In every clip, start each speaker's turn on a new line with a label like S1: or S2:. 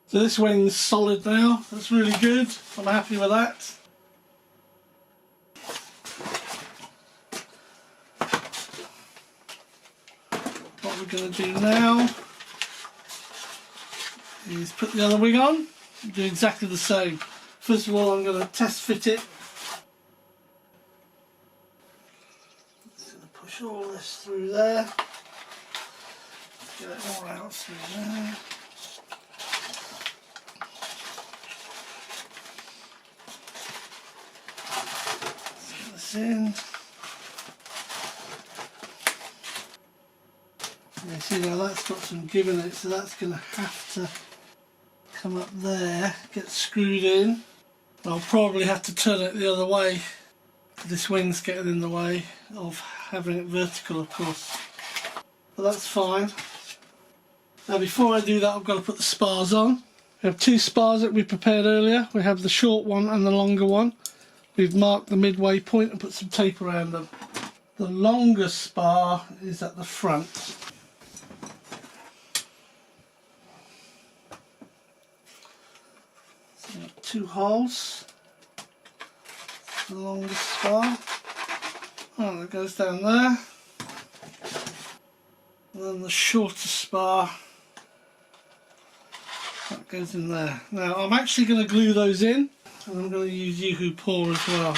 S1: So this wing's solid now, that's really good, I'm happy with that. What we're going to do now is put the other wing on, do exactly the same. First of all I'm going to test fit it. Just going to push all this through there, get it all out through there. In. You see now that's got some give in it, so that's going to have to come up there, get screwed in. I'll probably have to turn it the other way. This wing's getting in the way of having it vertical, of course, but that's fine. Now before I do that I've got to put the spars on. We have two spars that we prepared earlier. We have the short one and the longer one. We've marked the midway point and put some tape around them. The longer spar is at the front. So we've got two holes. The longest spar. Oh, it goes down there. And then the shorter spar, that goes in there. Now I'm actually going to glue those in. And I'm going to use Yoo-Hoo Pour as well.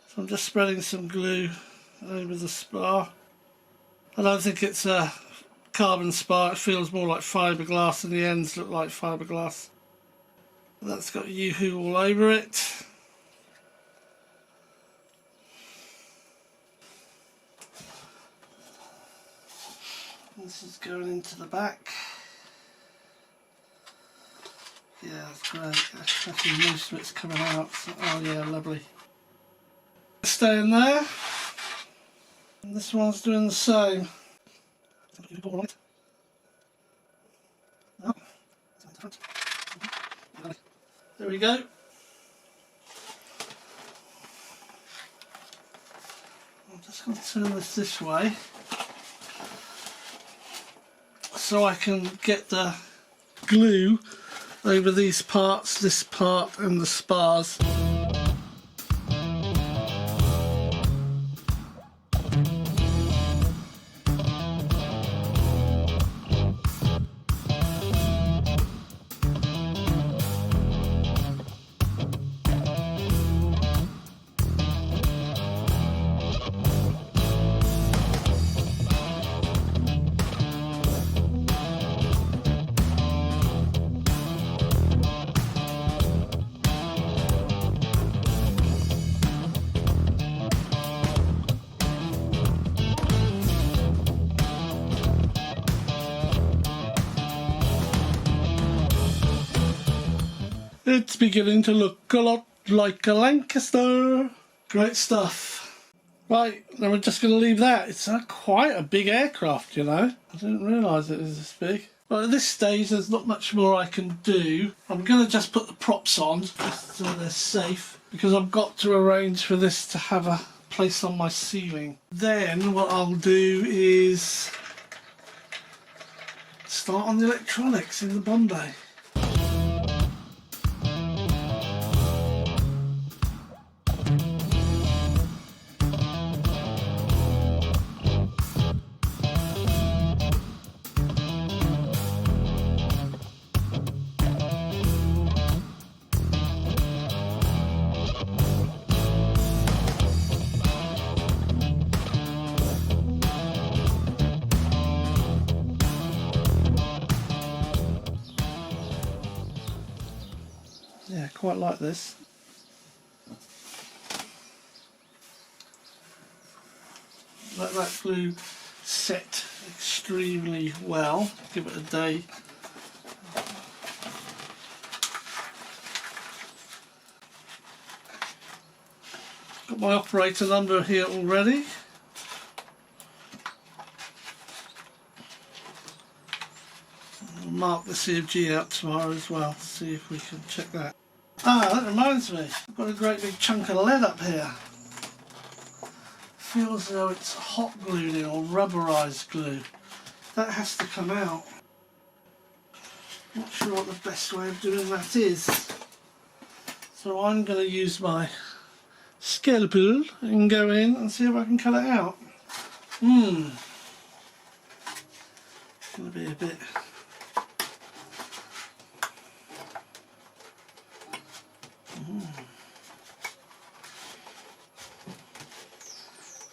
S1: So I'm just spreading some glue over the spar. I don't think it's a carbon spar, it feels more like fiberglass and the ends look like fiberglass. That's got Yoo-Hoo all over it. This is going into the back. Yeah, that's great. Actually, most of it's coming out. So, oh yeah, lovely. Stay in there. And this one's doing the same. There we go. I'm just going to turn this way so I can get the glue over these parts, this part and the spars. It's beginning to look a lot like a Lancaster. Great stuff. Right, now we're just going to leave that. It's quite a big aircraft, you know. I didn't realise it was this big. But at this stage there's not much more I can do. I'm going to just put the props on just so they're safe, because I've got to arrange for this to have a place on my ceiling. Then what I'll do is start on the electronics in the bomb bay. Yeah, quite like this. Let that glue set extremely well. Give it a day. Got my operator number here already. I'll mark the CFG out tomorrow as well, see if we can check that. Ah, that reminds me, I've got a great big chunk of lead up here. Feels as though it's hot glued in or rubberized glue. that has to come out. Not sure what the best way of doing that is. So I'm going to use my scalpel and go in and see if I can cut it out. It's going to be a bit...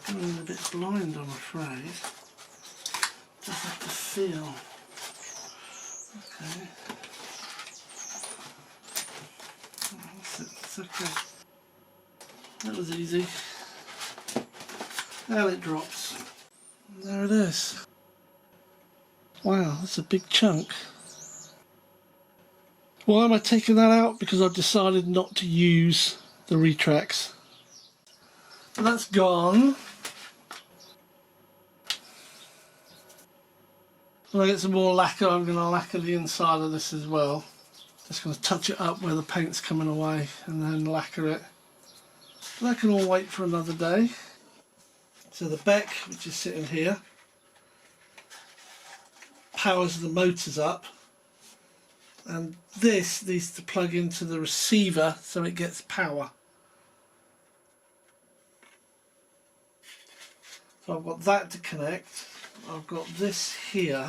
S1: Going a bit blind, I'm afraid. Just have to feel. Okay. That's okay. That was easy. Now it drops. There it is. Wow, that's a big chunk. Why am I taking that out? Because I've decided not to use the retracts. So that's gone. When I get some more lacquer, I'm going to lacquer the inside of this as well. Just going to touch it up where the paint's coming away and then lacquer it. But that can all wait for another day. So the beck, which is sitting here, powers the motors up, and this needs to plug into the receiver so it gets power. So I've got that to connect. I've got this here,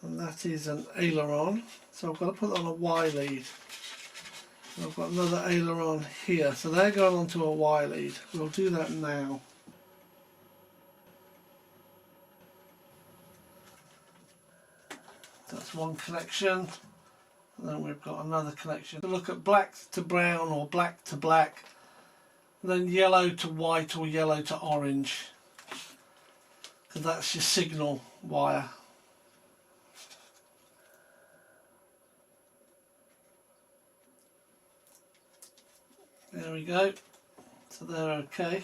S1: and that is an aileron, so I've got to put that on a Y lead. And I've got another aileron here, so they're going onto a Y lead. We'll do that now. That's one connection, and then we've got another connection. So look at black to brown or black to black, and then yellow to white or yellow to orange. So that's your signal wire. There we go. So they're okay.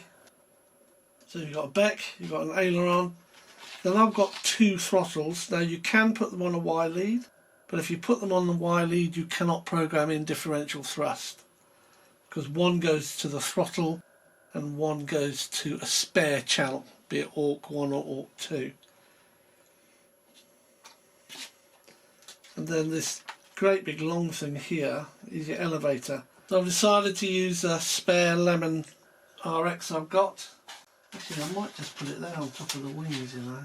S1: So you've got a beck, you've got an aileron. Then I've got two throttles. Now you can put them on a Y lead, but if you put them on the Y lead you cannot program in differential thrust, because one goes to the throttle and one goes to a spare channel, be it AUK 1 or AUK 2. And then this great big long thing here is your elevator. So I've decided to use a spare lemon RX I've got. Actually, I might just put it there on top of the wings, you know.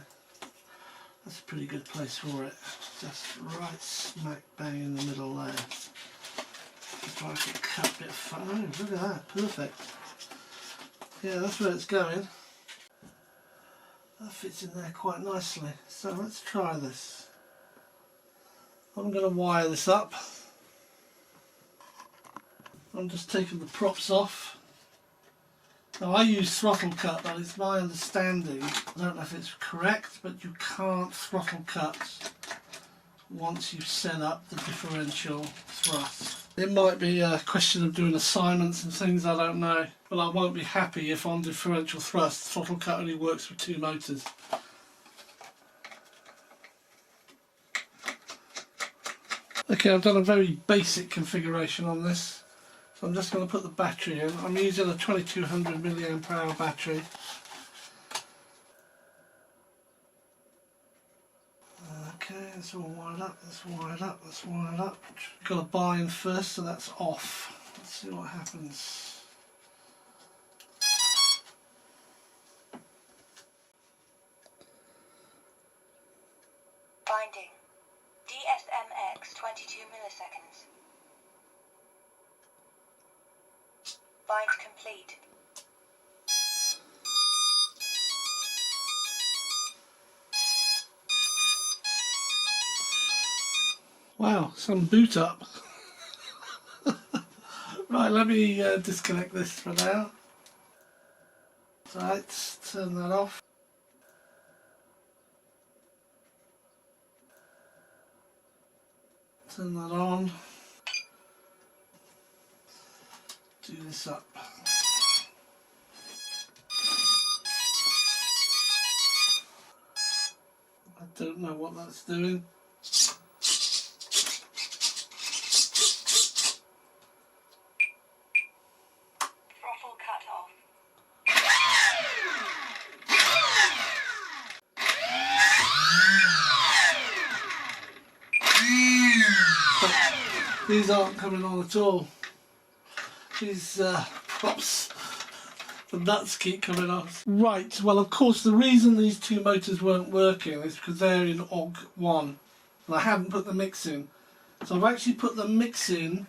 S1: That's a pretty good place for it. Just right smack bang in the middle there. If I could cut a bit of fun. Oh, look at that, perfect. Yeah, that's where it's going. That fits in there quite nicely. So let's try this. I'm going to wire this up. I'm just taking the props off. Now I use throttle cut, but it's my understanding, I don't know if it's correct, but you can't throttle cut once you've set up the differential thrust. It might be a question of doing assignments and things, I don't know, but I won't be happy if on differential thrust throttle cut only works with two motors. Okay, I've done a very basic configuration on this. So I'm just going to put the battery in. I'm using a 2200 milliamp hour battery. Okay, it's all wired up, that's wired up, that's wired up. Got to bind first, so that's off. Let's see what happens.
S2: Binding. DSMX 22 milliseconds. Bind complete.
S1: Wow, some boot up. Right, let me disconnect this for now. Right, let's turn that off. Turn that on. Do this up. I don't know what that's doing.
S2: Throttle cut off.
S1: these aren't coming on at all. These props, the nuts keep coming off. Right, well of course the reason these two motors weren't working is because they're in AUG1 and I hadn't put the mix in. So I've actually put the mix in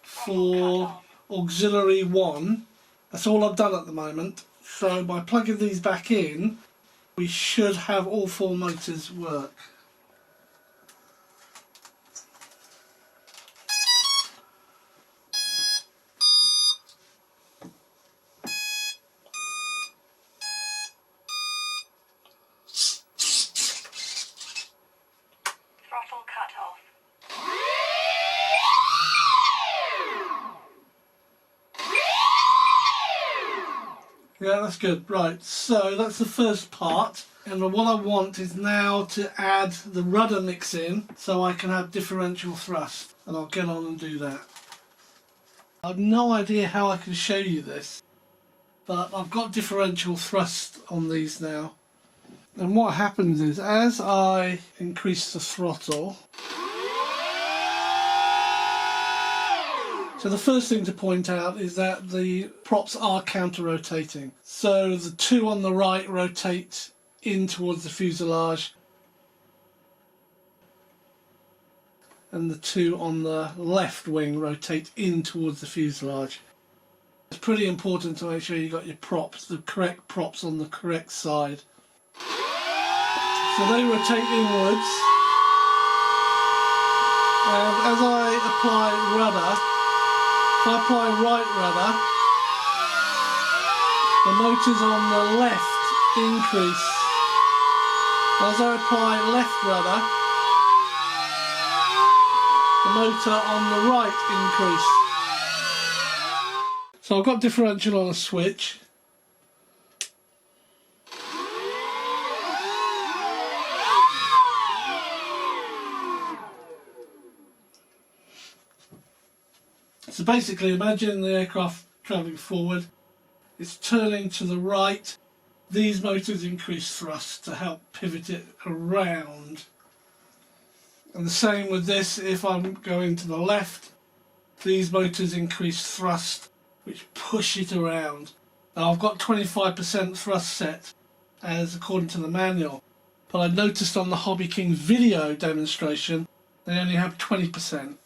S1: for auxiliary 1. That's all I've done at the moment. So by plugging these back in, we should have all 4 motors work.
S2: Throttle cut off.
S1: Yeah, that's good. Right, so that's the first part. And what I want is now to add the rudder mix in so I can have differential thrust. And I'll get on and do that. I have no idea how I can show you this, but I've got differential thrust on these now. And what happens is, as I increase the throttle, so the first thing to point out is that the props are counter-rotating. So the 2 on the right rotate in towards the fuselage, and the 2 on the left wing rotate in towards the fuselage. It's pretty important to make sure you got your props, the correct props on the correct side. So they rotate inwards, and as I apply rudder, if I apply right rudder, the motors on the left increase. As I apply left rudder, the motor on the right increase. So I've got differential on a switch. So basically imagine the aircraft travelling forward, it's turning to the right, these motors increase thrust to help pivot it around. And the same with this, if I'm going to the left, these motors increase thrust which push it around. Now I've got 25% thrust set as according to the manual, but I noticed on the Hobby King's video demonstration they only have 20%.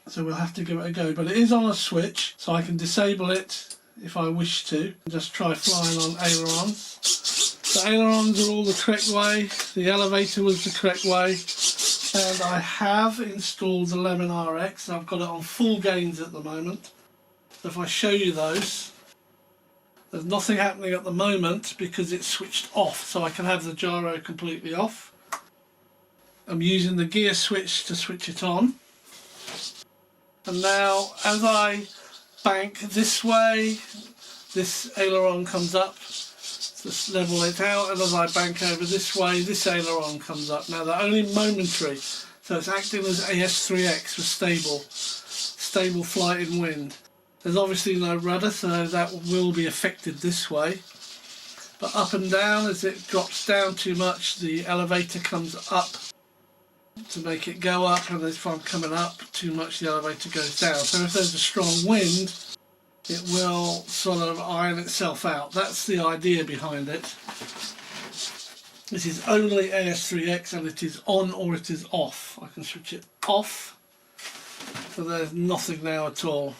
S1: So we'll have to give it a go, but it is on a switch, so I can disable it if I wish to. Just try flying on ailerons. The ailerons are all the correct way, the elevator was the correct way, and I have installed the Lemon RX. I've got it on full gains at the moment. So if I show you those, there's nothing happening at the moment because it's switched off, so I can have the gyro completely off. I'm using the gear switch to switch it on. And now as I bank this way, this aileron comes up to level it out, and as I bank over this way, this aileron comes up. Now they're only momentary, so it's acting as AS3X for stable flight in wind. There's obviously no rudder, so that will be affected this way. But up and down, as it drops down too much, the elevator comes up to make it go up, and if I'm coming up too much, the elevator goes down. So if there's a strong wind, it will sort of iron itself out. That's the idea behind it. This is only AS3X, and it is on or it is off. I can switch it off, so there's nothing now at all.